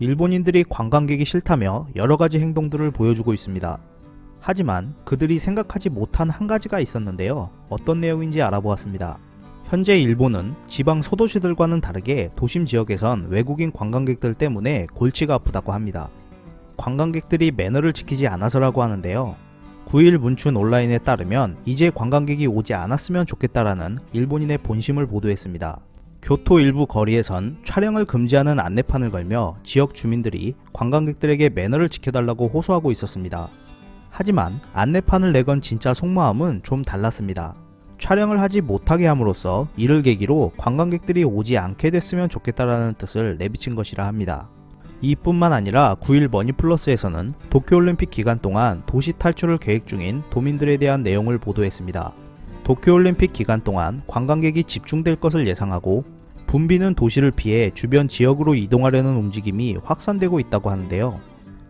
일본인들이 관광객이 싫다며 여러가지 행동들을 보여주고 있습니다. 하지만 그들이 생각하지 못한 한 가지가 있었는데요. 어떤 내용인지 알아보았습니다. 현재 일본은 지방 소도시들과는 다르게 도심 지역에선 외국인 관광객들 때문에 골치가 아프다고 합니다. 관광객들이 매너를 지키지 않아서라고 하는데요. 9일 문춘 온라인에 따르면 이제 관광객이 오지 않았으면 좋겠다라는 일본인의 본심을 보도했습니다. 교토 일부 거리에선 촬영을 금지하는 안내판을 걸며 지역 주민들이 관광객들에게 매너를 지켜달라고 호소하고 있었습니다. 하지만 안내판을 내건 진짜 속마음은 좀 달랐습니다. 촬영을 하지 못하게 함으로써 이를 계기로 관광객들이 오지 않게 됐으면 좋겠다라는 뜻을 내비친 것이라 합니다. 이뿐만 아니라 9일 머니플러스에서는 도쿄올림픽 기간 동안 도시 탈출을 계획 중인 도민들에 대한 내용을 보도했습니다. 도쿄올림픽 기간 동안 관광객이 집중될 것을 예상하고 붐비는 도시를 피해 주변 지역으로 이동하려는 움직임이 확산되고 있다고 하는데요.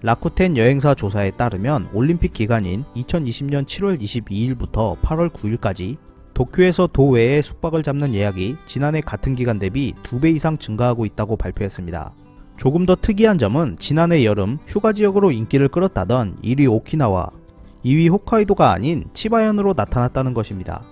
라쿠텐 여행사 조사에 따르면 올림픽 기간인 2020년 7월 22일부터 8월 9일까지 도쿄에서 도외에 숙박을 잡는 예약이 지난해 같은 기간 대비 2배 이상 증가하고 있다고 발표했습니다. 조금 더 특이한 점은 지난해 여름 휴가 지역으로 인기를 끌었다던 1위 오키나와 2위 홋카이도가 아닌 치바현으로 나타났다는 것입니다.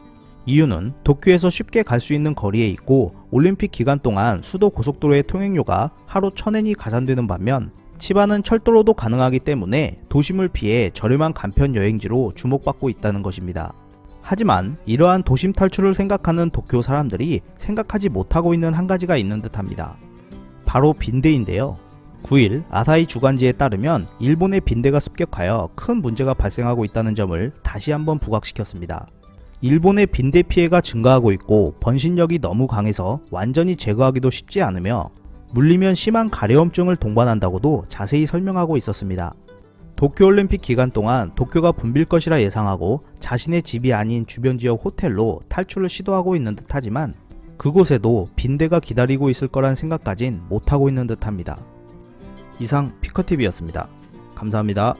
이유는 도쿄에서 쉽게 갈 수 있는 거리에 있고 올림픽 기간 동안 수도 고속도로의 통행료가 하루 1000엔이 가산되는 반면 치바는 철도로도 가능하기 때문에 도심을 피해 저렴한 간편 여행지로 주목받고 있다는 것입니다. 하지만 이러한 도심 탈출을 생각하는 도쿄 사람들이 생각하지 못하고 있는 한 가지가 있는 듯합니다. 바로 빈대인데요. 9일 아사히 주간지에 따르면 일본의 빈대가 습격하여 큰 문제가 발생하고 있다는 점을 다시 한번 부각시켰습니다. 일본의 빈대 피해가 증가하고 있고 번식력이 너무 강해서 완전히 제거하기도 쉽지 않으며 물리면 심한 가려움증을 동반한다고도 자세히 설명하고 있었습니다. 도쿄올림픽 기간 동안 도쿄가 붐빌 것이라 예상하고 자신의 집이 아닌 주변 지역 호텔로 탈출을 시도하고 있는 듯하지만 그곳에도 빈대가 기다리고 있을 거란 생각까진 못하고 있는 듯합니다. 이상 피커TV였습니다. 감사합니다.